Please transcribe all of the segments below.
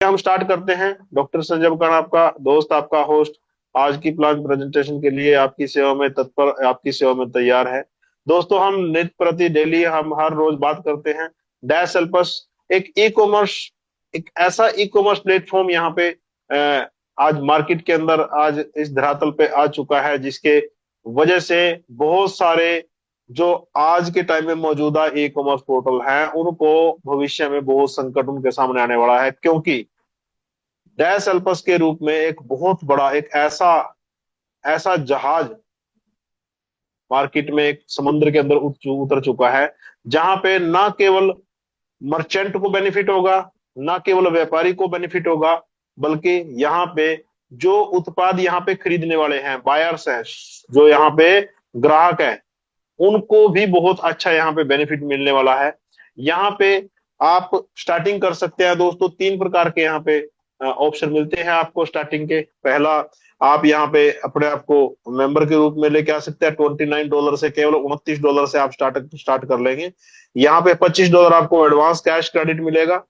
हम स्टार्ट करते हैं। डॉक्टर संजय खान आपका दोस्त, आपका होस्ट, आज की प्लान प्रेजेंटेशन के लिए आपकी सेवा में तत्पर, आपकी सेवा में तैयार है। दोस्तों, हम नित्य प्रति डेली, हम हर रोज बात करते हैं डैश हेल्पर्स, एक ई कॉमर्स, एक ऐसा ई कॉमर्स प्लेटफॉर्म यहाँ पे आज मार्केट के अंदर, आज इस धरातल पे आ चुका है, जिसके वजह से बहुत सारे जो आज के टाइम में मौजूदा ई कॉमर्स पोर्टल हैं उनको भविष्य में बहुत संकट उनके सामने आने वाला है, क्योंकि डैश एल्पस के रूप में एक बहुत बड़ा, एक ऐसा ऐसा जहाज मार्केट में, एक समुद्र के अंदर उतर चुका है, जहां पे ना केवल मर्चेंट को बेनिफिट होगा, ना केवल व्यापारी को बेनिफिट होगा, बल्कि यहाँ पे जो उत्पाद यहाँ पे खरीदने वाले हैं, बायर्स हैं, जो यहाँ पे ग्राहक है, उनको भी बहुत अच्छा यहाँ पे बेनिफिट मिलने वाला है। यहाँ पे आप स्टार्टिंग कर सकते हैं दोस्तों। 3 प्रकार के यहाँ पे ऑप्शन मिलते हैं आपको स्टार्टिंग के। पहला, आप यहाँ पे अपने आप को मेंबर के रूप में लेके आ सकते हैं। $29 से, केवल $29 से आप स्टार्ट कर लेंगे। यहाँ पे $25 आपको एडवांस कैश क्रेडिट मिलेगा।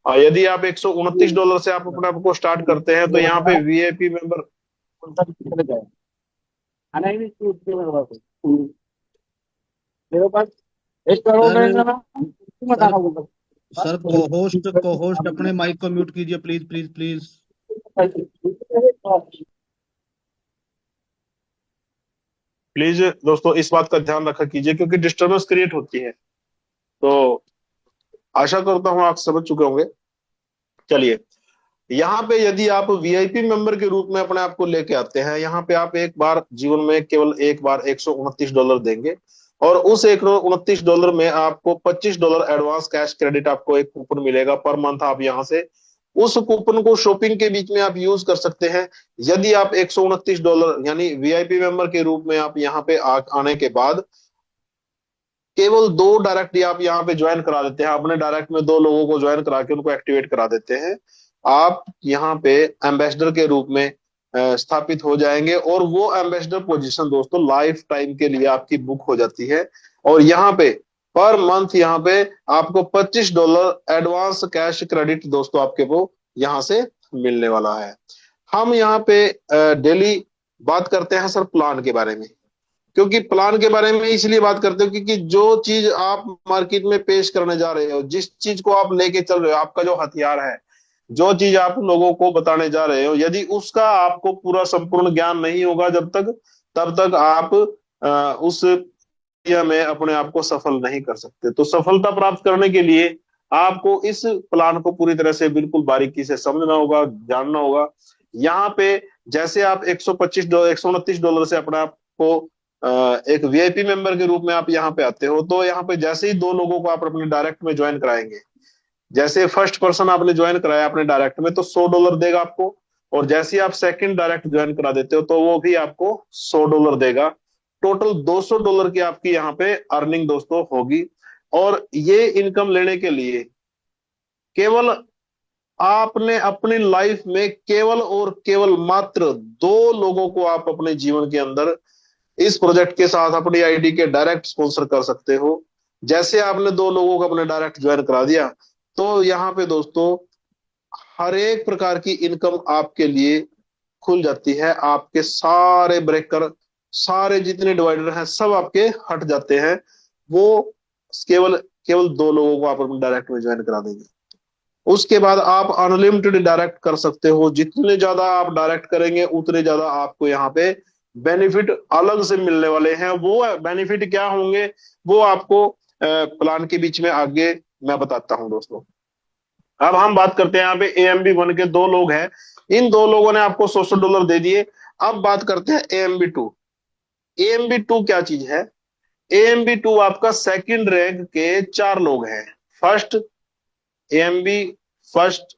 और यदि आप $129 से आप अपने आप को स्टार्ट करते हैं, तो यहाँ पे वीआईपी मेंबर, मेरे पास 1 करोड़ सर रहेगा ना, सर बताना सर को होस्ट अपने माइक को म्यूट कीजिए, प्लीज प्लीज प्लीज। प्लीज दोस्तों इस बात का ध्यान रखा कीजिए, क्योंकि डिस्टरबेंस क्रिएट होती है। तो आशा करता हूं आप समझ चुके होंगे। चलिए, यहाँ पे यदि आप वीआईपी मेंबर के रूप में अपने आप को लेके आते हैं, यहाँ पे आप एक बार जीवन में केवल एक बार $129 देंगे, और उस $129 में आपको $25 एडवांस कैश क्रेडिट, आपको एक कूपन मिलेगा पर मंथ। आप यहाँ से उस कूपन को शॉपिंग के बीच में आप यूज कर सकते हैं। यदि आप $129 यानी वीआईपी मेंबर के रूप में आप यहाँ पे आने के बाद केवल 2 डायरेक्ट आप यहाँ पे ज्वाइन करा देते हैं, अपने डायरेक्ट में 2 लोगों को ज्वाइन करा के उनको एक्टिवेट करा देते हैं, आप यहाँ पे एम्बेसडर के रूप में स्थापित हो जाएंगे। और वो एम्बेसडर पोजीशन दोस्तों लाइफ टाइम के लिए आपकी बुक हो जाती है। और यहाँ पे पर मंथ यहाँ पे आपको $25 एडवांस कैश क्रेडिट दोस्तों आपके वो यहाँ से मिलने वाला है। हम यहाँ पे डेली बात करते हैं सर प्लान के बारे में, क्योंकि प्लान के बारे में इसलिए बात करते हो क्योंकि जो चीज आप मार्केट में पेश करने जा रहे हो, जिस चीज को आप लेके चल रहे हो, आपका जो हथियार है, जो चीज आप लोगों को बताने जा रहे हो, यदि उसका आपको पूरा संपूर्ण ज्ञान नहीं होगा जब तक, तब तक आप उस क्रिया में अपने आप को सफल नहीं कर सकते। तो सफलता प्राप्त करने के लिए आपको इस प्लान को पूरी तरह से बिल्कुल बारीकी से समझना होगा, जानना होगा। यहाँ पे जैसे आप $129 से अपने आप को एक वीआईपी मेंबर के रूप में आप यहाँ पे आते हो, तो यहाँ पे जैसे ही 2 लोगों को आप अपने डायरेक्ट में ज्वाइन कराएंगे, जैसे फर्स्ट पर्सन आपने ज्वाइन कराया अपने डायरेक्ट में तो $100 देगा आपको, और जैसे ही आप सेकंड डायरेक्ट ज्वाइन करा देते हो तो वो भी आपको $100 देगा। टोटल $200 की आपकी यहाँ पे अर्निंग दोस्तों होगी। और ये इनकम लेने के लिए केवल आपने अपनी लाइफ में केवल और केवल मात्र 2 लोगों को आप अपने जीवन के अंदर इस प्रोजेक्ट के साथ अपनी आईडी के डायरेक्ट स्पॉन्सर कर सकते हो। जैसे आपने 2 लोगों को अपने डायरेक्ट ज्वाइन करा दिया, तो यहाँ पे दोस्तों हर एक प्रकार की इनकम आपके लिए खुल जाती है। आपके सारे ब्रेकर, सारे जितने डिवाइडर हैं, सब आपके हट जाते हैं। वो केवल केवल 2 लोगों को आप अपने डायरेक्ट में ज्वाइन करा देंगे। उसके बाद आप अनलिमिटेड डायरेक्ट कर सकते हो। जितने ज्यादा आप डायरेक्ट करेंगे उतने ज्यादा आपको यहाँ पे बेनिफिट अलग से मिलने वाले हैं। वो बेनिफिट क्या होंगे वो आपको प्लान के बीच में आगे मैं बताता हूं दोस्तों। अब हम बात करते हैं यहाँ पे AMB1 के 2 लोग हैं, इन 2 लोगों ने आपको $100 दे दिए। अब बात करते हैं AMB2। AMB2 क्या चीज है? AMB2 आपका सेकंड रैंक के 4 लोग हैं। फर्स्ट AMB फर्स्ट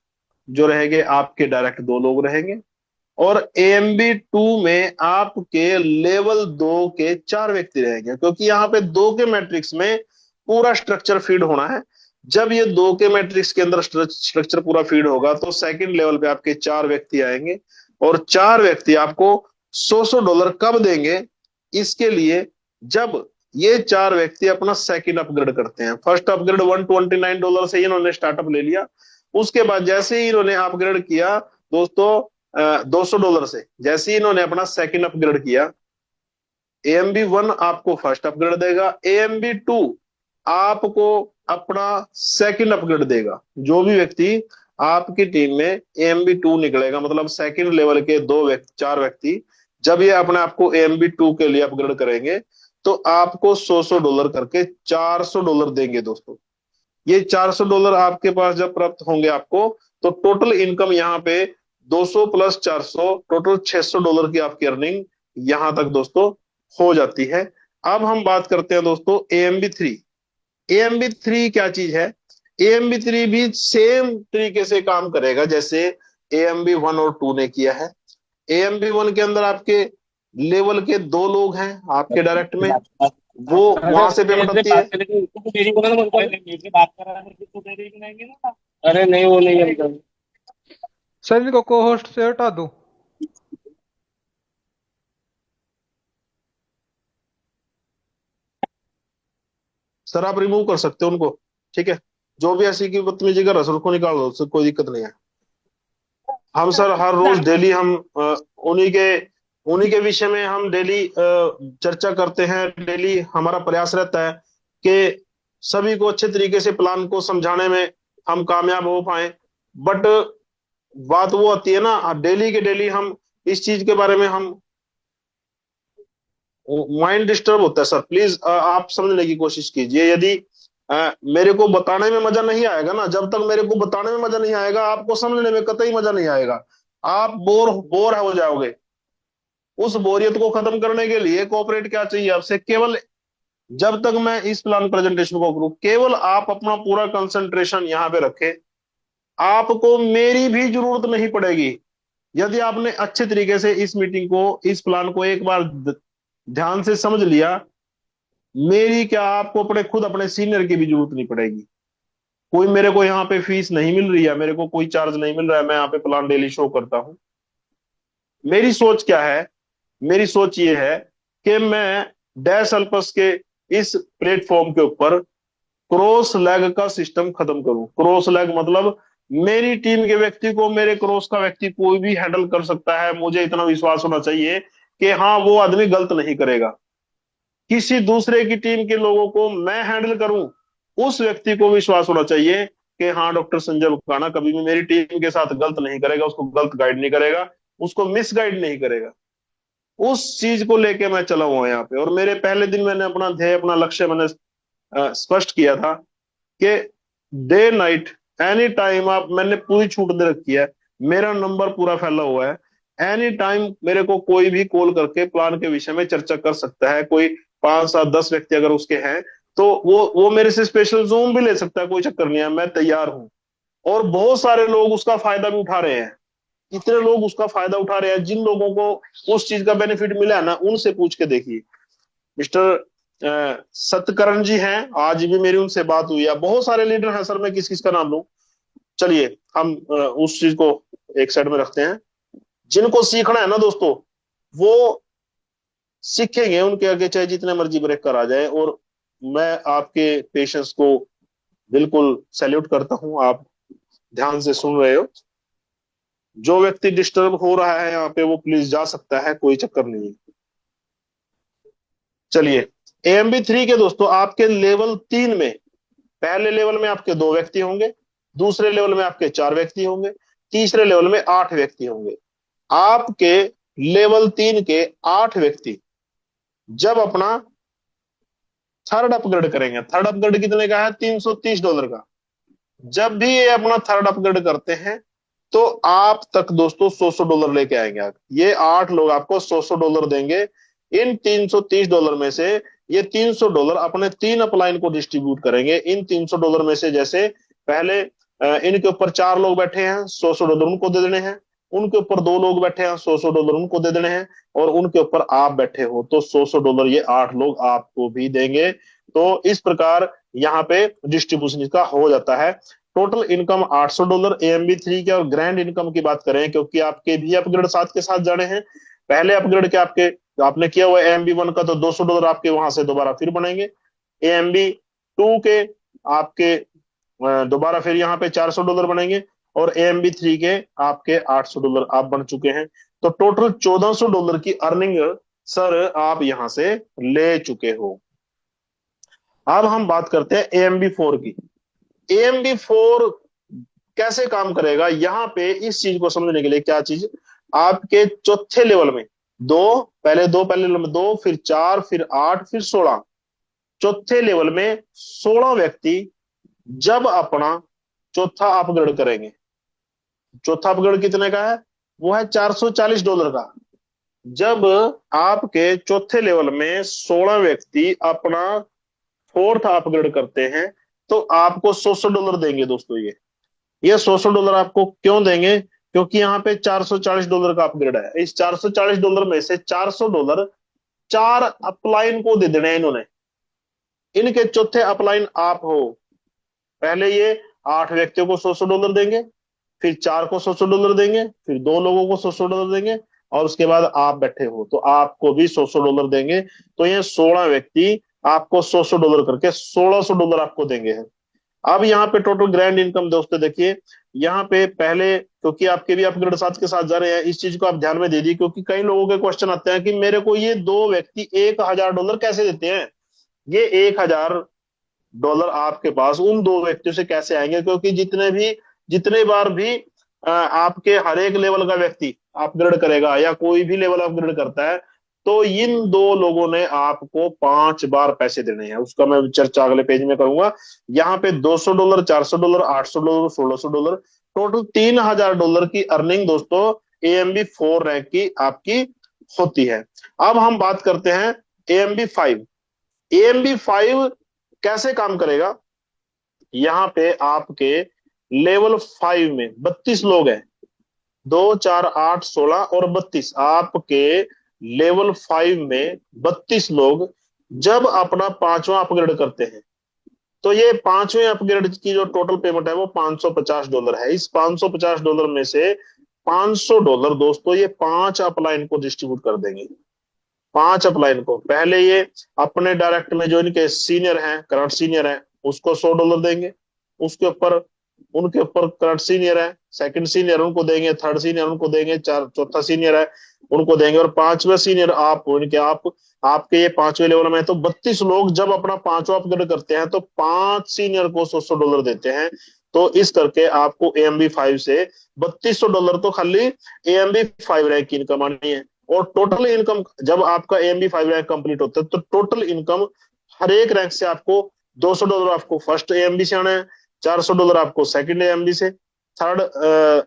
जो रहेंगे आपके डायरेक्ट 2 लोग रहेंगे, और AMB2 में आपके लेवल 2 के 4 व्यक्ति रहेंगे, क्योंकि यहाँ पे 2 के मैट्रिक्स में पूरा स्ट्रक्चर फीड होना है। जब ये 2 के मैट्रिक्स के अंदर स्ट्रक्चर पूरा फीड होगा तो सेकंड लेवल पे आपके 4 व्यक्ति आएंगे, और 4 व्यक्ति आपको $100 कब देंगे? इसके लिए जब ये 4 व्यक्ति अपना सेकंड अपग्रेड करते हैं। फर्स्ट अपग्रेड $129 से इन्होंने स्टार्टअप ले लिया, उसके बाद जैसे ही इन्होंने अपग्रेड किया दोस्तों $200 से, जैसे ही इन्होंने अपना सेकंड अपग्रेड किया, AMB1 आपको फर्स्ट अपग्रेड देगा, AMB2 आपको अपना सेकंड अपग्रेड देगा। जो भी व्यक्ति आपकी टीम में AMB2 निकलेगा, मतलब सेकंड लेवल के दो व्यक्ति, चार व्यक्ति, जब ये अपने आप को AMB2 के लिए अपग्रेड करेंगे तो आपको $100 करके $400 देंगे दोस्तों। ये $400 आपके पास जब प्राप्त होंगे आपको, तो टोटल इनकम यहाँ पे 200 प्लस 400 टोटल $600 की आपकी अर्निंग यहां तक दोस्तों हो जाती है। अब हम बात करते हैं दोस्तों AMB3। AMB3 क्या चीज है? AMB3 भी सेम तरीके से काम करेगा जैसे AMB1 और 2 ने किया है। AMB1 के अंदर आपके लेवल के दो लोग हैं आपके डायरेक्ट में, वो वहां से पेमेंट आती है। अरे नहीं, वो नहीं है। सर इनको को होस्ट से हटा दो। सर आप रिमूव कर सकते हो उनको, ठीक है। जो भी ऐसी की बदतमीजी कर रहा है सर उसको निकाल दो, उससे कोई दिक्कत नहीं है। हम सर हर रोज डेली हम उन्हीं के विषय में हम डेली चर्चा करते हैं। डेली हमारा प्रयास रहता है कि सभी को अच्छे तरीके से प्लान को समझाने में हम कामयाब हो पाए। बट बात वो आती है ना, डेली के डेली हम इस चीज के बारे में हम माइंड डिस्टर्ब होता है। सर प्लीज आप समझने की कोशिश कीजिए। यदि मेरे को बताने में मजा नहीं आएगा ना, जब तक मेरे को बताने में मजा नहीं आएगा आपको समझने में कतई मजा नहीं आएगा। आप बोर बोर हो जाओगे। उस बोरियत को खत्म करने के लिए कोऑपरेट क्या चाहिए आपसे? केवल जब तक मैं इस प्लान प्रेजेंटेशन को करूं, केवल आप अपना पूरा कंसंट्रेशन यहां पे रखें। आपको मेरी भी जरूरत नहीं पड़ेगी। यदि आपने अच्छे तरीके से इस मीटिंग को, इस प्लान को एक बार ध्यान से समझ लिया, मेरी क्या, आपको अपने खुद अपने सीनियर की भी जरूरत नहीं पड़ेगी। कोई मेरे को यहाँ पे फीस नहीं मिल रही है, मेरे को कोई चार्ज नहीं मिल रहा है, मैं यहाँ पे प्लान डेली शो करता हूं। मेरी सोच क्या है? मेरी सोच ये है कि मैं डैश अल्पस के इस प्लेटफॉर्म के ऊपर क्रॉस लैग का सिस्टम खत्म करूं। क्रॉस लैग मतलब मेरी टीम के व्यक्ति को मेरे क्रॉस का व्यक्ति कोई भी हैंडल कर सकता है। मुझे इतना विश्वास होना चाहिए कि हाँ वो आदमी गलत नहीं करेगा। किसी दूसरे की टीम के लोगों को मैं हैंडल करूं, उस व्यक्ति को विश्वास होना चाहिए कि हाँ डॉक्टर संजय बुखाना कभी भी मेरी टीम के साथ गलत नहीं करेगा, उसको गलत गाइड नहीं करेगा, उसको मिस गाइड नहीं करेगा। उस चीज को लेके मैं चला हुआ यहाँ पे। और मेरे पहले दिन मैंने अपना ध्येय, अपना लक्ष्य मैंने स्पष्ट किया था कि डे नाइट एनी टाइम आप, मैंने पूरी छूट दे रखी है, मेरा नंबर पूरा फैला हुआ है। एनी टाइम मेरे को कोई भी कॉल करके प्लान के विषय में चर्चा कर सकता है। कोई 5 7 10 व्यक्ति अगर उसके हैं तो वो मेरे से स्पेशल जूम भी ले सकता है, कोई चक्कर नहीं है, मैं तैयार हूं। और बहुत सारे लोग उसका फायदा भी उठा रहे हैं। इतने लोग उसका फायदा उठा रहे हैं, जिन लोगों को उस चीज का बेनिफिट मिला है ना, उनसे पूछ के देखिए। मिस्टर सत्यकरण जी हैं, आज भी मेरी उनसे बात हुई है। बहुत सारे लीडर हैं सर, मैं किस किस का नाम लूं? चलिए हम उस चीज को एक साइड में रखते हैं। जिनको सीखना है ना दोस्तों, वो सीखेंगे, उनके आगे चाहे जितने मर्जी ब्रेक कर आ जाए। और मैं आपके पेशेंस को बिल्कुल सैल्यूट करता हूं। आप ध्यान से सुन रहे हो। जो व्यक्ति डिस्टर्ब हो रहा है यहाँ पे वो प्लीज जा सकता है, कोई चक्कर नहीं है। चलिए AMB3 के दोस्तों आपके लेवल 3 में, पहले लेवल में आपके 2 व्यक्ति होंगे, दूसरे लेवल में आपके 4 व्यक्ति होंगे, तीसरे लेवल में 8 व्यक्ति होंगे। आपके लेवल 3 के 8 व्यक्ति जब अपना थर्ड अपग्रेड करेंगे, थर्ड अपग्रेड कितने का है? $330 का। जब भी ये अपना थर्ड अपग्रेड करते हैं तो आप तक दोस्तों $100 लेके आएंगे। आप ये 8 लोग आपको $100 देंगे। इन $330 में से ये $300 अपने 3 अपलाइन को डिस्ट्रीब्यूट करेंगे। इन $300 में से जैसे पहले इनके ऊपर 4 लोग बैठे हैं, $100 उनको दे देने हैं। उनके ऊपर 2 लोग बैठे हैं, $100 उनको दे देने हैं। और उनके ऊपर आप बैठे हो तो $100 ये 8 लोग आपको भी देंगे। तो इस प्रकार यहाँ पे डिस्ट्रीब्यूशन इसका हो जाता है। टोटल इनकम $800 AMB3 के। और ग्रैंड इनकम की बात करें, क्योंकि आपके भी अपग्रेड साथ के साथ जाने हैं। पहले अपग्रेड के आपने किया हुआ AMB1 का तो $200 आपके वहां से दोबारा फिर बनेंगे। AMB2 के आपके दोबारा फिर यहाँ पे $400 बनेंगे, और AMB3 के आपके $800 आप बन चुके हैं। तो टोटल $1400 की अर्निंग सर आप यहां से ले चुके हो। अब हम बात करते हैं AMB4 की। AMB4 कैसे काम करेगा, यहां पे इस चीज को समझने के लिए क्या चीज, आपके चौथे लेवल में पहले लेवल में 2, फिर 4, फिर 8, फिर 16, चौथे लेवल में 16 व्यक्ति जब अपना चौथा अपग्रेड करेंगे, चौथा अपग्रेड कितने का है, वो है $440 का। जब आपके चौथे लेवल में 16 व्यक्ति अपना फोर्थ अपग्रेड करते हैं, तो आपको $100 देंगे दोस्तों। ये $100 आपको क्यों देंगे, क्योंकि यहाँ पे $440 का अपग्रेड है। इस $440 में से $400 4 अपलाइन को दे देने हैं इन्होंने, इनके चौथे अपलाइन आप हो। पहले ये 8 व्यक्तियों को $100 देंगे, फिर 4 को $100 देंगे, फिर 2 लोगों को $100 देंगे, और उसके बाद आप बैठे हो तो आपको भी $100 देंगे। तो ये 16 व्यक्ति आपको $100 करके $1600 आपको देंगे हैं। अब यहाँ पे टोटल ग्रैंड इनकम दोस्तों देखिए, यहाँ पे पहले, क्योंकि आपके भी अपग्रेड साथ के साथ जा रहे हैं, इस चीज को आप ध्यान में दे दी, क्योंकि कई लोगों के क्वेश्चन आते हैं कि मेरे को ये 2 व्यक्ति $1000 कैसे देते हैं। ये $1000 आपके पास उन 2 व्यक्तियों से कैसे आएंगे, क्योंकि जितने बार भी आपके हर एक लेवल का व्यक्ति अपग्रेड करेगा या कोई भी लेवल अपग्रेड करता है, तो इन 2 लोगों ने आपको 5 बार पैसे देने हैं। उसका मैं चर्चा अगले पेज में करूंगा। यहाँ पे $200, $400, $800, $1600, टोटल $3000 की अर्निंग दोस्तों AMB4 रैंक की आपकी होती है। अब हम बात करते हैं AMB5। AMB5 कैसे काम करेगा, यहाँ पे आपके लेवल 5 में 32 लोग हैं, 2, 4, 8, 16 और 32, आपके लेवल 5 में 32 लोग जब अपना 5वां अपग्रेड करते हैं, तो ये 5वें अपग्रेड की जो टोटल पेमेंट है वो $550 है। इस $550 में से $500 दोस्तों ये 5 अपलाइन को डिस्ट्रीब्यूट कर देंगे। 5 अपलाइन को पहले ये अपने डायरेक्ट में जो इनके सीनियर हैं, करंट सीनियर हैं, उसको $100 देंगे। उसके ऊपर उनके ऊपर करंट सीनियर है, सेकंड सीनियर उनको देंगे, थर्ड सीनियर उनको देंगे, चौथा सीनियर है उनको देंगे, और 5वां सीनियर आप हो इनके। आपके ये 5वें लेवल में है। तो 32 लोग जब अपना 5वां अपग्रेड करते हैं तो 5 सीनियर को $100 देते हैं। तो इस करके आपको AMB5 से $3200 तो खाली AMB5 रैंक की इनकम आनी है। और टोटल इनकम जब आपका AMB5 रैंक कंप्लीट होता है, तो टोटल इनकम हर एक रैंक से आपको $200 आपको फर्स्ट AMB से आना है, $400 आपको सेकंड AMB से, थर्ड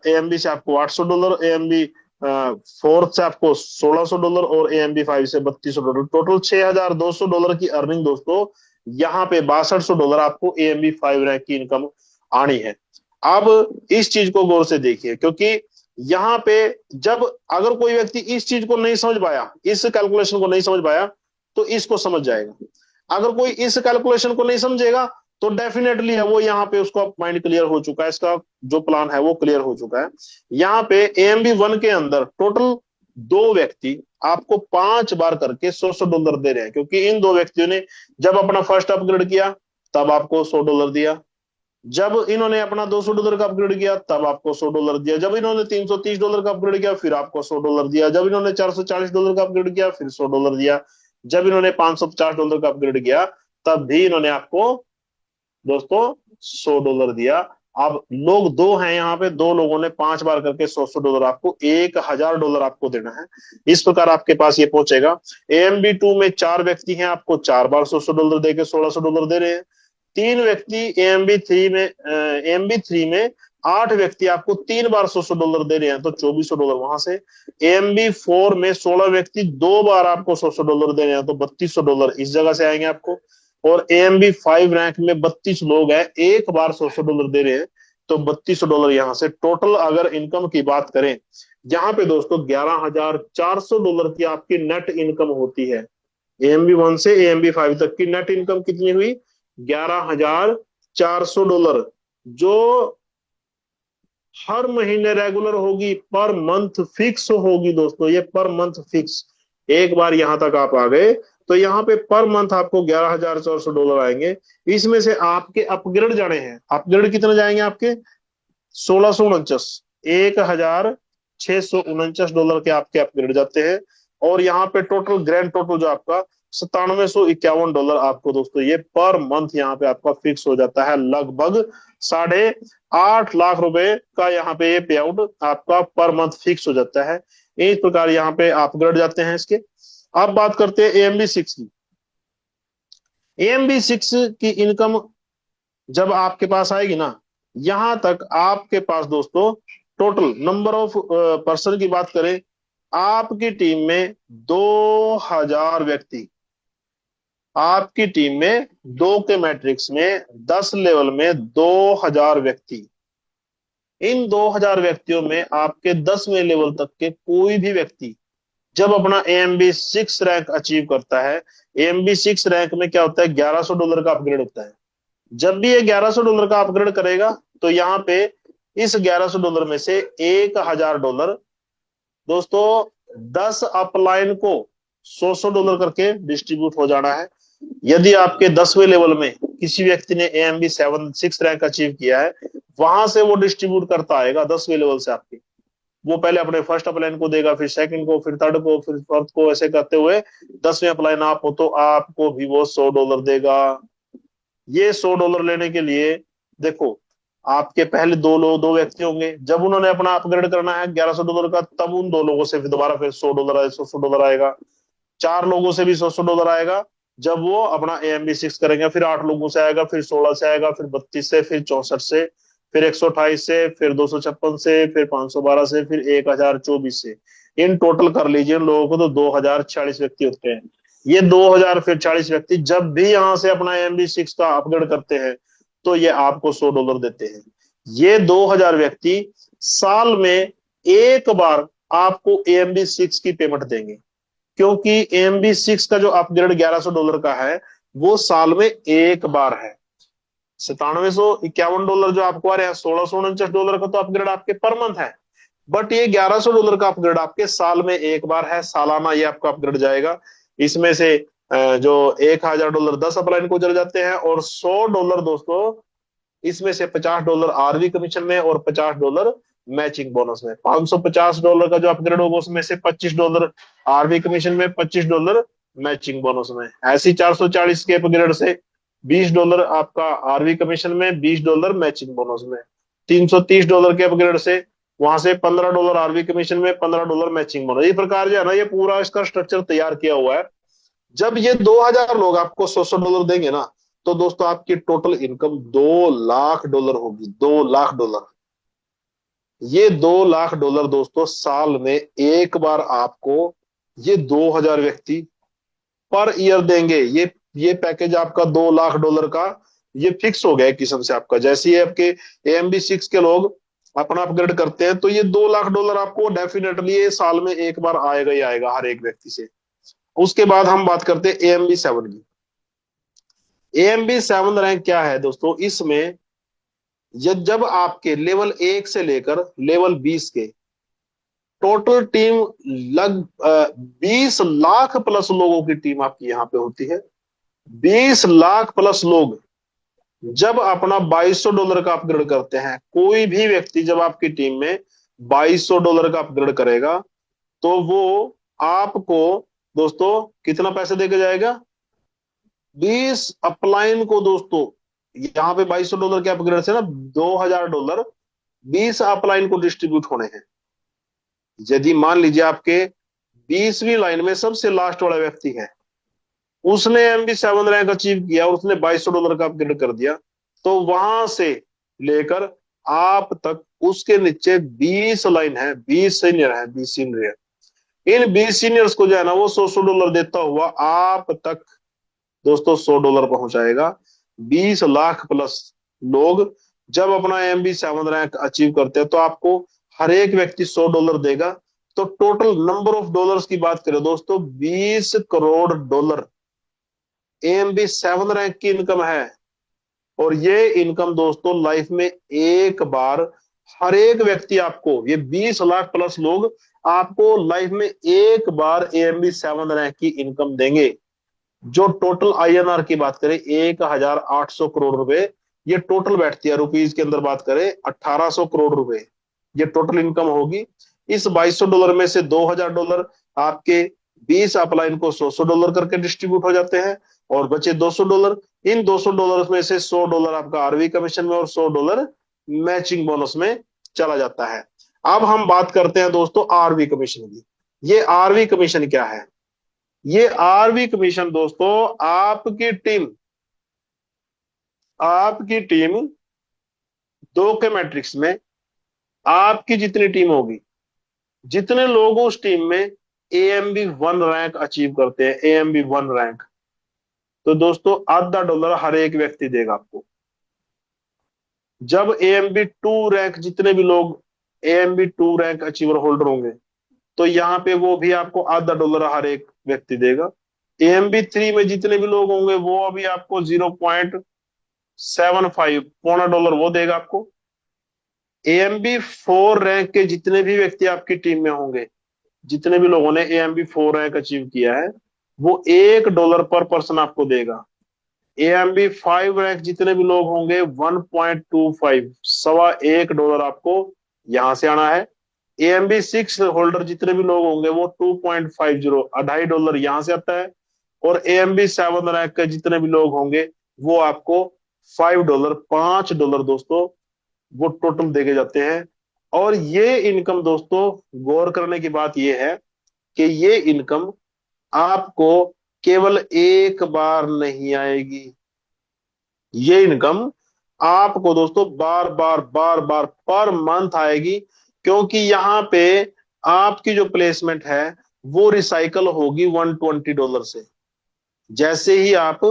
AMB से आपको $800, AMB फोर्थ से आपको $1600 और AMB5 से $3200। टोटल $6200 की अर्निंग दोस्तों, यहाँ पे $6200 आपको AMB5 रैंक की इनकम आनी है। अब इस चीज को गौर से देखिए, क्योंकि यहाँ पे जब अगर कोई व्यक्ति इस चीज को नहीं समझ पाया, इस कैलकुलेशन को नहीं समझ पाया, तो इसको समझ जाएगा। अगर कोई इस कैलकुलेशन को नहीं समझेगा तो डेफिनेटली है वो यहाँ पे उसका माइंड क्लियर हो चुका है, इसका जो प्लान है वो क्लियर हो चुका है। यहाँ पे AMB1 के अंदर टोटल 2 व्यक्ति आपको 5 बार करके $100 दे रहे हैं, क्योंकि इन 2 व्यक्तियों ने जब अपना फर्स्ट अपग्रेड किया तब आपको $100 दिया, जब इन्होंने अपना $200 का अपग्रेड किया तब आपको $100 दिया, जब इन्होंने $330 का अपग्रेड किया फिर आपको $100 दिया, जब इन्होंने $440 का अपग्रेड किया फिर $100 दिया, जब इन्होंने $550 का अपग्रेड किया तब भी इन्होंने आपको दोस्तों $100 दिया। अब लोग 2 हैं यहाँ पे, 2 लोगों ने 5 बार करके $100 आपको $1000 आपको देना है। इस प्रकार आपके पास ये पहुंचेगा। AMB2 में 4 व्यक्ति हैं, आपको 4 बार $100 देके $1600 दे रहे हैं। 3 व्यक्ति AMB3 में 8 व्यक्ति आपको 3 बार $100 दे रहे हैं, तो $2400 वहां से। AMB4 में 16 व्यक्ति 2 बार आपको $100 दे रहे हैं, तो $3200 इस जगह से आएंगे आपको। और AMB5 रैंक में 32 लोग हैं, एक बार $100 दे रहे हैं, तो $3200 यहाँ से। टोटल अगर इनकम की बात करें, यहाँ पे दोस्तों $11400 की आपकी नेट इनकम होती है। AMB1 से AMB5 तक की नेट इनकम कितनी हुई, $11400, जो हर महीने रेगुलर होगी, पर मंथ फिक्स होगी दोस्तों। ये पर मंथ फिक्स, एक बार यहां तक आप आ गए तो यहाँ पे पर मंथ आपको $11,400 आएंगे। इसमें से आपके अपग्रेड जाने हैं, अपग्रेड कितने जाएंगे आपके 1649, $1,649 के आपके अपग्रेड जाते हैं। और यहाँ पे टोटल ग्रैंड टोटल जो आपका $9751 आपको दोस्तों ये पर मंथ यहाँ पे आपका फिक्स हो जाता है। लगभग 8.5 लाख रुपए का यहाँ पे ये पे आउट आपका पर मंथ फिक्स हो जाता है। इस प्रकार यहाँ पे अपग्रेड जाते हैं इसके। अब बात करते हैं AMB6 की। AMB6 की इनकम जब आपके पास आएगी ना, यहां तक आपके पास दोस्तों टोटल नंबर ऑफ पर्सन की बात करें, आपकी टीम में 2000 व्यक्ति, आपकी टीम में 2 के मैट्रिक्स में 10 लेवल में 2000 व्यक्ति। इन 2000 व्यक्तियों में आपके 10वें लेवल तक के कोई भी व्यक्ति जब अपना AMB6 रैंक अचीव करता है, AMB6 रैंक में क्या होता है, $1100 का अपग्रेड होता है। जब भी ये $1100 का अपग्रेड करेगा तो यहाँ पे इस $1100 में से $1000 दोस्तों 10 अपलाइन को $100 करके डिस्ट्रीब्यूट हो जाना है। यदि आपके 10वें लेवल में किसी व्यक्ति ने AMB6 रैंक अचीव किया है, वहां से वो डिस्ट्रीब्यूट करता आएगा 10वें लेवल से आपके। वो पहले अपने फर्स्ट अपलाइन को देगा, फिर सेकंड को, फिर थर्ड को, फिर फोर्थ को, ऐसे करते हुए 10वें अपलाइन आप हो तो आपको भी वो $100 देगा। ये $100 लेने के लिए देखो, आपके पहले दो व्यक्ति होंगे, जब उन्होंने अपना अपग्रेड करना है $1100 का, तब उन 2 लोगों से फिर दोबारा फिर $100 आएगा। 4 लोगों से भी $100 आएगा जब वो अपना AMB6 करेंगे। फिर 8 लोगों से आएगा, फिर 16 से आएगा, फिर 32 से, फिर 64 से, फिर 128 से, फिर 256 से, फिर 512 से, फिर 1024 से। इन टोटल कर लीजिए इन लोगों को तो 2040 व्यक्ति होते हैं। ये 2000 फिर 40 व्यक्ति जब भी यहां से अपना AMB6 का अपग्रेड करते हैं तो ये आपको $100 देते हैं। ये 2000 व्यक्ति साल में एक बार आपको AMB6 की पेमेंट देंगे, क्योंकि AMB6 का जो अपग्रेड $1100 का है वो साल में एक बार है। $9751 जो आपको आ रहे हैं, $1649 का तो अपग्रेड आपके पर मंथ है, बट ये $1100 का अपग्रेड आपके साल में एक बार है। सालाना ये आपका अपग्रेड जाएगा। इसमें से जो $1000 10 अपलाइन को चले जाते हैं, और $100 दोस्तों इसमें से $50 RV कमीशन में और $50 मैचिंग बोनस में। $550 का जो अपग्रेड होगा उसमें से $25 RV कमीशन में, $25 मैचिंग बोनस में। ऐसी 440 के अपग्रेड से $20 आपका RV कमीशन में, $20 मैचिंग बोनस में। $330 के अपग्रेड से वहां से $15 RV कमीशन में, $15 मैचिंग बोनस। इस प्रकार जो है ना, ये पूरा इसका स्ट्रक्चर तैयार किया हुआ है। जब ये 2000 लोग आपको $100 देंगे ना, तो दोस्तों आपकी टोटल इनकम $2 लाख होगी। $2 लाख। ये $2 लाख दोस्तों साल में एक बार आपको ये 2000 व्यक्ति पर ईयर देंगे। ये पैकेज आपका $2 लाख का ये फिक्स हो गया एक किस्म से आपका। जैसे ही आपके AMB6 के लोग अपना अपग्रेड करते हैं तो ये $2 लाख आपको डेफिनेटली ये साल में एक बार आएगा ही आएगा हर एक व्यक्ति से। उसके बाद हम बात करते हैं AMB7 की। AMB7 रैंक क्या है दोस्तों, इसमें जब आपके लेवल 1 से लेकर लेवल 20 के टोटल टीम 20 लाख प्लस लोगों की टीम आपकी यहाँ पे होती है। 20 लाख प्लस लोग जब अपना $2200 का अपग्रेड करते हैं, कोई भी व्यक्ति जब आपकी टीम में $2200 का अपग्रेड करेगा तो वो आपको दोस्तों कितना पैसे देके जाएगा, 20 अपलाइन को दोस्तों यहाँ पे $2200 के अपग्रेड से ना $2000 20 अपलाइन को डिस्ट्रीब्यूट होने हैं। यदि मान लीजिए आपके 20वीं लाइन में सबसे लास्ट वाला व्यक्ति है, उसने AMB7 रैंक अचीव किया और उसने $2200 का अपग्रेड कर दिया, तो वहां से लेकर आप तक उसके नीचे 20 लाइन है, 20 सीनियर है, 20 सीनियर। इन 20 सीनियर्स को जो है ना वो $100 देता हुआ आप तक दोस्तों $100 पहुंचाएगा। 20 लाख प्लस लोग जब अपना AMB7 रैंक अचीव करते हैं तो आपको हर एक व्यक्ति $100 देगा। तो टोटल नंबर ऑफ डॉलर्स की बात करें दोस्तों, $20 करोड़ AMB7 रैंक की इनकम है। और ये इनकम दोस्तों लाइफ में एक बार हर एक व्यक्ति आपको, ये 20 लाख प्लस लोग आपको लाइफ में एक बार AMB7 रैंक की इनकम देंगे। जो टोटल INR की बात करें 1,800 करोड़ रुपए, ये टोटल बैठती है। रुपीज के अंदर बात करें 1,800 करोड़ रुपए ये टोटल इनकम होगी। इस $2,200 में से $2,000 आपके 20 अपलाइन को $100 करके डिस्ट्रीब्यूट हो जाते हैं, और बचे $200। इन $200 में से $100 आपका आरवी कमीशन में और $100 मैचिंग बोनस में चला जाता है। अब हम बात करते हैं दोस्तों आरवी कमीशन की। ये आरवी कमीशन क्या है? ये आरवी कमीशन दोस्तों आपकी टीम 2 के मैट्रिक्स में आपकी जितनी टीम होगी, जितने लोग उस टीम में AMB1 रैंक अचीव करते हैं, AMB1 रैंक, तो दोस्तों $0.5 हर एक व्यक्ति देगा आपको। जब AMB2 रैंक, जितने भी लोग AMB2 रैंक अचीवर होल्डर होंगे, तो यहाँ पे वो भी आपको $0.5 हर एक व्यक्ति देगा। AMB3 में जितने भी लोग होंगे वो अभी आपको 0.75 $0.25 वो देगा आपको। AMB4 रैंक के जितने भी व्यक्ति आपकी टीम में होंगे, जितने भी लोगों ने AMB4 रैंक अचीव किया है, वो $1 पर पर्सन आपको देगा। AMB5 रैंक जितने भी लोग होंगे 1.25 $1.25 आपको यहां से आना है। AMB6 होल्डर जितने भी लोग होंगे वो 2.50 $2.50 यहां से आता है। और AMB7 रैंक के जितने भी लोग होंगे वो आपको $5 दोस्तों वो टोटल देके जाते हैं। और ये इनकम दोस्तों, गौर करने की बात ये है कि ये इनकम आपको केवल एक बार नहीं आएगी। ये इनकम आपको दोस्तों बार बार पर मंथ आएगी, क्योंकि यहां पे आपकी जो प्लेसमेंट है वो रिसाइकल होगी $120 से। जैसे ही आप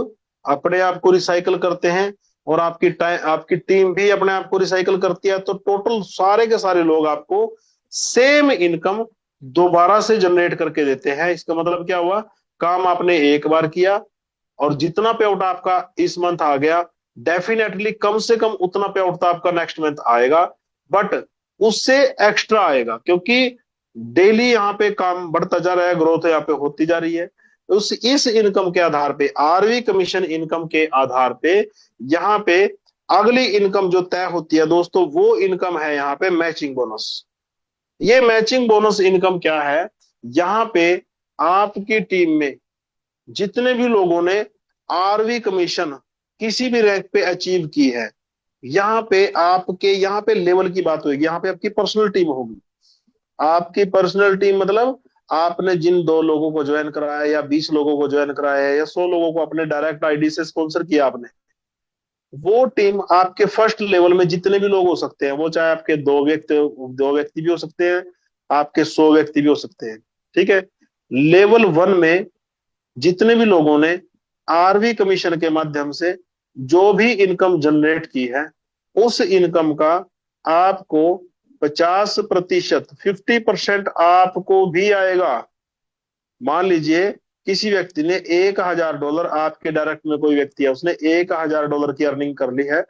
अपने आप को रिसाइकल करते हैं और आपकी टीम भी अपने आप को रिसाइकल करती है, तो टोटल सारे के सारे लोग आपको सेम इनकम दोबारा से जनरेट करके देते हैं। इसका मतलब क्या हुआ? काम आपने एक बार किया और जितना पे आउट आपका इस मंथ आ गया, डेफिनेटली कम से कम उतना पे आउट आपका नेक्स्ट मंथ आएगा, बट उससे एक्स्ट्रा आएगा, क्योंकि डेली यहाँ पे काम बढ़ता जा रहा है, ग्रोथ यहाँ पे होती जा रही है। उस इस इनकम के आधार पे, आरवी कमीशन इनकम के आधार पे, यहाँ पे अगली इनकम जो तय होती है दोस्तों, वो इनकम है यहाँ पे मैचिंग बोनस। ये मैचिंग बोनस इनकम क्या है? यहाँ पे आपकी टीम में जितने भी लोगों ने आरवी कमीशन किसी भी रैंक पे अचीव की है, यहाँ पे लेवल की बात होगी। यहाँ पे आपकी पर्सनल टीम होगी। आपकी पर्सनल टीम मतलब आपने जिन 2 लोगों को ज्वाइन कराया, या 20 लोगों को ज्वाइन कराया, या 100 लोगों को अपने डायरेक्ट आईडी से स्पॉन्सर किया आपने, वो टीम आपके फर्स्ट लेवल में जितने भी लोग हो सकते हैं, वो चाहे आपके 2 व्यक्ति भी हो सकते हैं, आपके 100 व्यक्ति भी हो सकते हैं, ठीक है। लेवल 1 में जितने भी लोगों ने आरवी कमीशन के माध्यम से जो भी इनकम जनरेट की है, उस इनकम का आपको 50%, 50% आपको भी आएगा। मान लीजिए किसी व्यक्ति ने $1,000, आपके डायरेक्ट में कोई व्यक्ति है, उसने $1,000 की अर्निंग कर ली है,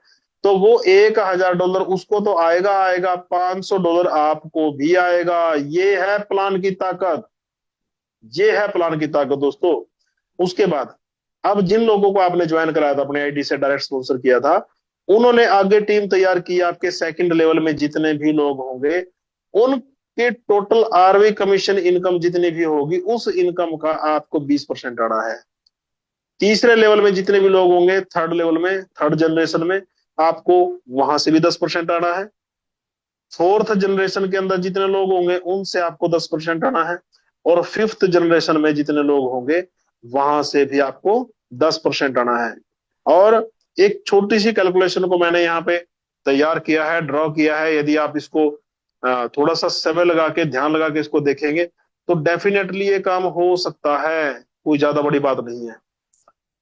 तो वो $1,000 उसको तो आएगा, $500 आपको भी आएगा। ये है प्लान की ताकत, ये है प्लान की ताकत दोस्तों। उसके बाद अब जिन लोगों को आपने ज्वाइन कराया था, अपने आईडी से डायरेक्ट स्पॉन्सर किया था, उन्होंने आगे टीम तैयार की। आपके सेकंड लेवल में जितने भी लोग होंगे, उनके टोटल आरवी कमीशन इनकम जितनी भी होगी, उस इनकम का आपको 20% आना है। तीसरे लेवल में जितने भी लोग होंगे, थर्ड लेवल में, थर्ड जनरेशन में, आपको वहां से भी 10% आना है। फोर्थ जनरेशन के अंदर जितने लोग होंगे, उनसे आपको 10% आना है। और फिफ्थ जनरेशन में जितने लोग होंगे, वहां से भी आपको 10% आना है। और एक छोटी सी कैलकुलेशन को मैंने यहाँ पे तैयार किया है, ड्रॉ किया है। यदि आप इसको थोड़ा सा समय लगा के, ध्यान लगा के इसको देखेंगे, तो डेफिनेटली ये काम हो सकता है। कोई ज्यादा बड़ी बात नहीं है,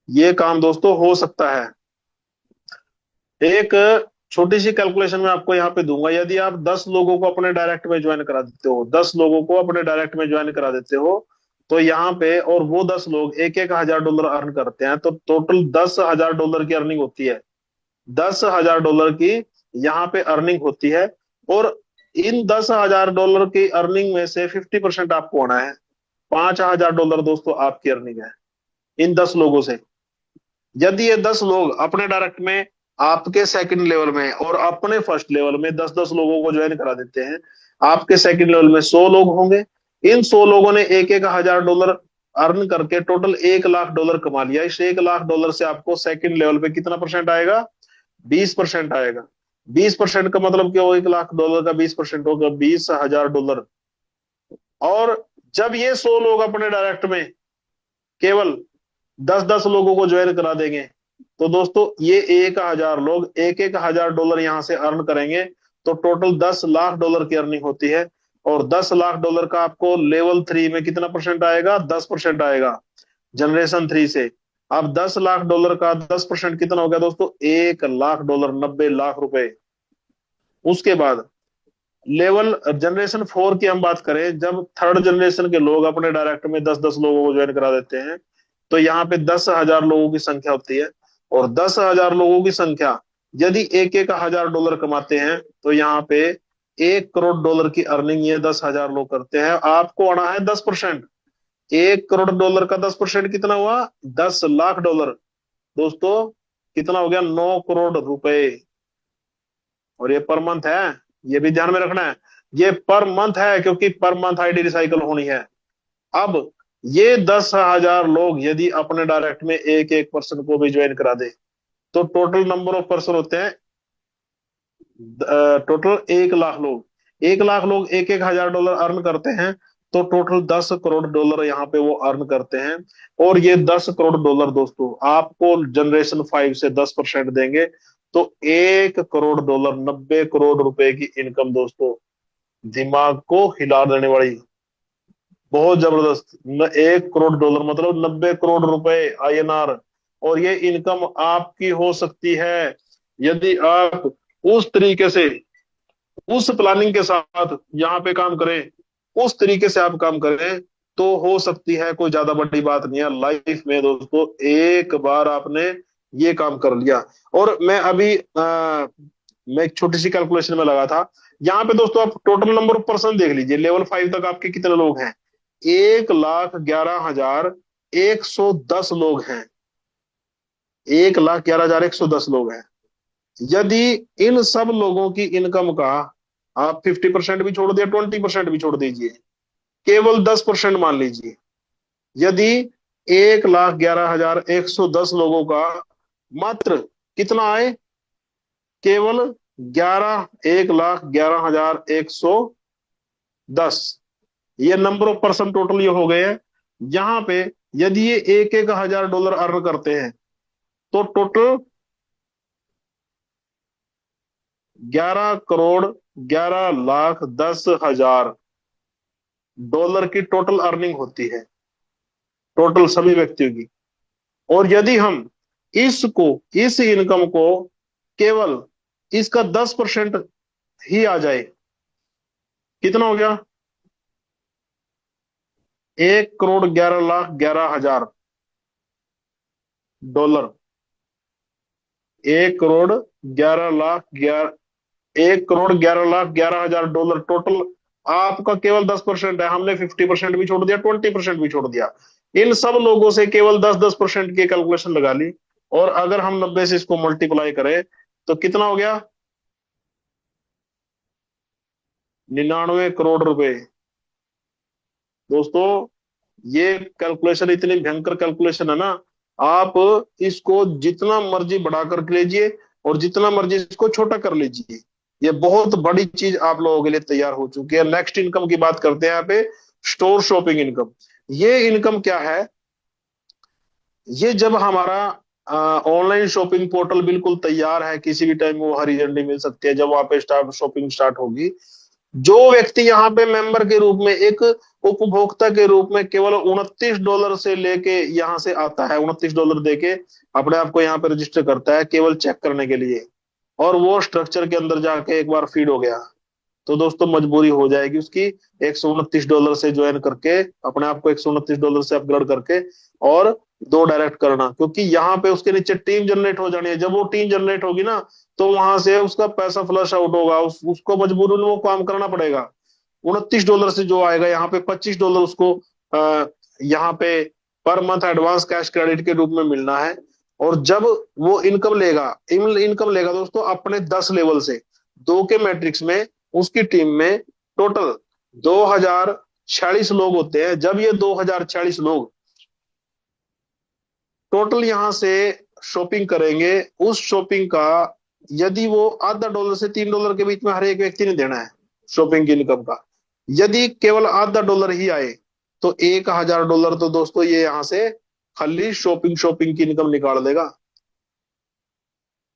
ये काम दोस्तों हो सकता है। एक छोटी सी कैलकुलेशन में आपको यहाँ पे दूंगा। यदि आप 10 लोगों को अपने डायरेक्ट में ज्वाइन करा देते हो, 10 लोगों को अपने डायरेक्ट में ज्वाइन करा देते हो, तो यहाँ पे, और वो 10 लोग $1,000 अर्न करते हैं, तो टोटल $10,000 की अर्निंग होती है। $10,000 की यहाँ पे अर्निंग होती है। और इन $10,000 की अर्निंग में से 50% आपको आना है। $5,000 दोस्तों आपकी अर्निंग है। इन 10 लोगों से। यदि ये 10 लोग अपने डायरेक्ट में आपके सेकंड लेवल में और अपने फर्स्ट लेवल में 10-10 लोगों को ज्वाइन करा देते हैं, आपके सेकंड लेवल में 100 लोग होंगे। इन 100 लोगों ने एक एक $1000 अर्न करके टोटल $1 लाख कमा लिया। इस $1 लाख से आपको सेकंड लेवल पे कितना परसेंट आएगा? 20% आएगा। 20% का मतलब क्या हो? $1 लाख का 20% होगा $20,000। और जब ये 100 लोग अपने डायरेक्ट में केवल 10-10 लोगों को ज्वाइन करा देंगे, तो दोस्तों ये 1000 लोग एक एक $1000 यहां से अर्न करेंगे, तो टोटल $10 लाख की अर्निंग होती है। और $10 लाख का आपको लेवल 3 में कितना परसेंट आएगा? 10% आएगा जनरेशन 3 से। अब $10 लाख का 10% कितना हो गया दोस्तों? $1 लाख, 90 लाख रुपए। उसके बाद लेवल जनरेशन 4 की हम बात करें, जब थर्ड जनरेशन के लोग अपने डायरेक्ट में 10-10 लोगों को ज्वाइन करा देते हैं, तो यहाँ पे 10,000 लोगों की संख्या होती है। और 10,000 लोगों की संख्या यदि एक एक $1000 कमाते हैं, तो यहाँ पे $1 करोड़ की अर्निंग ये 10,000 लोग करते हैं। आपको आना है 10%। $1 करोड़ का 10% कितना हुआ? $10 लाख। दोस्तों कितना हो गया? $9 करोड़। और ये पर मंथ है, ये भी ध्यान में रखना है, ये पर मंथ है, क्योंकि पर मंथ आईडी रिसाइकल होनी है। अब ये 10,000 लोग यदि अपने डायरेक्ट में एक एक पर्सन को भी ज्वाइन करा दे, तो टोटल नंबर ऑफ पर्सन होते हैं टोटल 1 लाख लोग। 1 लाख लोग एक एक $1000 अर्न करते हैं, तो टोटल $10 करोड़ यहाँ पे वो अर्न करते हैं। और ये $10 करोड़ दोस्तों आपको जनरेशन 5 से 10% देंगे, तो $1 करोड़, 90 करोड़ की इनकम दोस्तों, दिमाग को हिला देने वाली, बहुत जबरदस्त। $1 करोड़ मतलब $90 करोड़ INR। और ये इनकम आपकी हो सकती है यदि आप उस तरीके से, उस प्लानिंग के साथ यहाँ पे काम करें, उस तरीके से आप काम करें, तो हो सकती है। कोई ज्यादा बड़ी बात नहीं है लाइफ में दोस्तों, एक बार आपने ये काम कर लिया। और मैं अभी मैं एक छोटी सी कैलकुलेशन में लगा था यहाँ पे दोस्तों। आप टोटल नंबर ऑफ पर्सन देख लीजिए, लेवल 5 तक आपके कितने लोग हैं? 1,11,110 लोग हैं। 1,11,110 लोग हैं। यदि इन सब लोगों की इनकम का आप 50% भी छोड़ दिया, 20% भी छोड़ दीजिए, केवल 10% मान लीजिए। यदि 1,11,110 लोगों का मात्र कितना आए? केवल 1,11,110, ये नंबर ऑफ पर्सन टोटल ये हो गए हैं। यहां पे यदि ये एक एक $1000 अर्न करते हैं, तो टोटल 11,11,10,000 की टोटल अर्निंग होती है, टोटल सभी व्यक्तियों की। और यदि हम इसको, इस इनकम को केवल इसका 10% ही आ जाए, कितना हो गया? $1,11,11,000। 1,11,11,11,000 टोटल आपका केवल 10% है। हमने 50% भी छोड़ दिया, 20% भी छोड़ दिया। इन सब लोगों से केवल 10-10% की कैलकुलेशन लगा ली, और अगर हम 90 से इसको मल्टीप्लाई करें, तो कितना हो गया? $99 करोड़। दोस्तों ये कैलकुलेशन इतनी भयंकर कैलकुलेशन है ना, आप इसको जितना मर्जी बढ़ा कर लीजिए और जितना मर्जी इसको छोटा कर लीजिए, ये बहुत बड़ी चीज आप लोगों के लिए तैयार हो चुकी है। नेक्स्ट इनकम की बात करते हैं यहाँ पे, स्टोर शॉपिंग इनकम। ये इनकम क्या है? ये जब हमारा ऑनलाइन शॉपिंग पोर्टल बिल्कुल तैयार है, किसी भी टाइम वो हरी झंडी मिल सकती है, जब वहां पे शॉपिंग स्टार्ट होगी, जो व्यक्ति यहाँ पे मेंबर के रूप में, एक उपभोक्ता के रूप में केवल $29 से लेके यहाँ से आता है, $29 देके अपने आप को यहाँ पे रजिस्टर करता है केवल चेक करने के लिए, और वो स्ट्रक्चर के अंदर जाके एक बार फीड हो गया, तो दोस्तों मजबूरी हो जाएगी उसकी $129 से ज्वाइन करके, अपने आप को $129 से अपग्रेड करके और 2 डायरेक्ट करना, क्योंकि यहाँ पे उसके नीचे टीम जनरेट हो जानी है। जब वो टीम जनरेट होगी ना, तो वहां से उसका पैसा फ्लश आउट होगा, उसको मजबूरन वो काम करना पड़ेगा। $29 से जो आएगा, यहाँ पे $25 उसको यहाँ पे per month advance cash credit के रूप में मिलना है। और जब वो इनकम लेगा, इनकम लेगा दोस्तों अपने 10 लेवल से, 2 के मैट्रिक्स में उसकी टीम में टोटल 2046 लोग होते हैं। जब ये 2046 लोग टोटल यहां से शॉपिंग करेंगे, उस शॉपिंग का यदि वो $0.5 से $3 के बीच में हर एक व्यक्ति ने देना है शॉपिंग की इनकम का। यदि केवल $0.5 ही आए तो $1000 तो दोस्तों ये यहां से खाली शॉपिंग की इनकम निकाल देगा।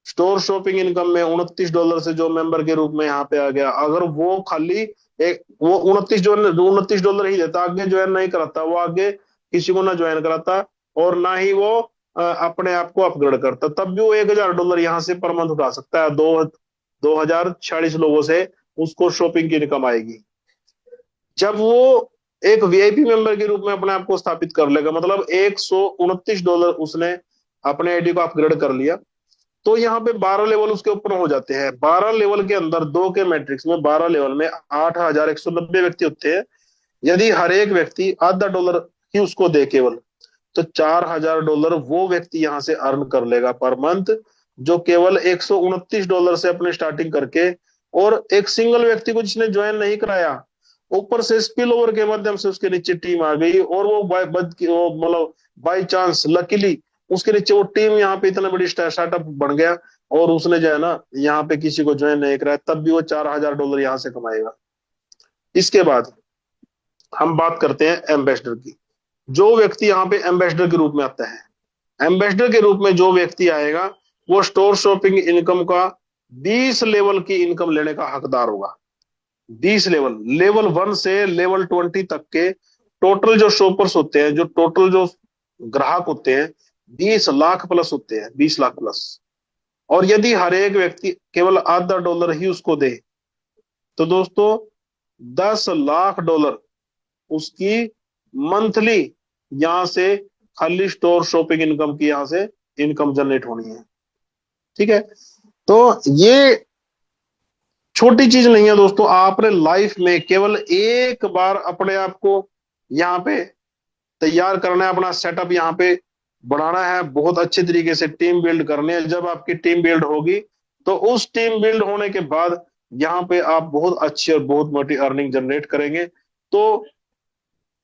स्टोर शॉपिंग इनकम में $29 से जो मेंबर के रूप में यहाँ पे आ गया, अगर वो खाली एक वो 29 जो $29 ही देता, आगे ज्वाइन नहीं कराता, वो आगे किसी को ना ज्वाइन कराता और ना ही वो अपने आप को अपग्रेड करता, तब भी वो $1000 यहाँ से पर मंथ उठा सकता है। 2046 लोगों से उसको शॉपिंग की इनकम आएगी। जब वो एक वीआईपी मेंबर के रूप में अपने आप को स्थापित कर लेगा, मतलब $129 उसने अपने आईडी को अपग्रेड कर लिया, तो यहाँ पे 12 लेवल उसके ऊपर हो जाते हैं। 12 लेवल के अंदर 2 के मैट्रिक्स में 12 लेवल में 8190 व्यक्ति होते हैं। यदि हर एक व्यक्ति $0.5 ही उसको दे केवल, तो $4000 वो व्यक्ति यहां से अर्न कर लेगा पर मंथ, जो केवल $129 से अपने स्टार्टिंग करके, और एक सिंगल व्यक्ति को जिसने ज्वाइन नहीं कराया, ऊपर से स्पिल ओवर के माध्यम से उसके नीचे टीम आ गई, और वो मतलब बाई चांस लकीली उसके नीचे वो टीम यहाँ पे इतना बड़ी स्टार्टअप बन गया, और उसने जो है ना यहाँ पे किसी को ज्वाइन नहीं कराया, तब भी वो $4000 यहाँ से कमाएगा। इसके बाद हम बात करते हैं एम्बेसडर की। जो व्यक्ति यहाँ पे एम्बेसडर के रूप में आता है, एम्बेसडर के रूप में जो व्यक्ति आएगा वो स्टोर शॉपिंग इनकम का 20 लेवल की इनकम लेने का हकदार होगा। 20 लेवल, लेवल 1 से लेवल 20 तक के टोटल जो शॉपर्स होते हैं, जो टोटल जो ग्राहक होते हैं, 20 लाख प्लस होते हैं, 20 लाख प्लस। और यदि हर एक व्यक्ति केवल $0.5 ही उसको दे, तो दोस्तों $10 लाख उसकी मंथली यहां से खाली स्टोर शॉपिंग इनकम की यहां से इनकम जनरेट होनी है। ठीक है, तो ये छोटी चीज नहीं है दोस्तों। आपने लाइफ में केवल एक बार अपने आप को यहाँ पे तैयार करना है, अपना सेटअप यहाँ पे बढ़ाना है, बहुत अच्छे तरीके से टीम बिल्ड करनी है। जब आपकी टीम बिल्ड होगी, तो उस टीम बिल्ड होने के बाद यहाँ पे आप बहुत अच्छी और बहुत मोटी अर्निंग जनरेट करेंगे। तो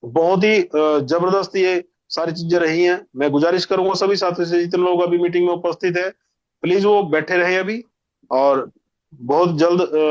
बहुत ही जबरदस्त ये सारी चीजें रही हैं। मैं गुजारिश करूंगा सभी साथियों से, जितने लोग अभी मीटिंग में उपस्थित है, प्लीज वो बैठे रहे अभी, और बहुत जल्द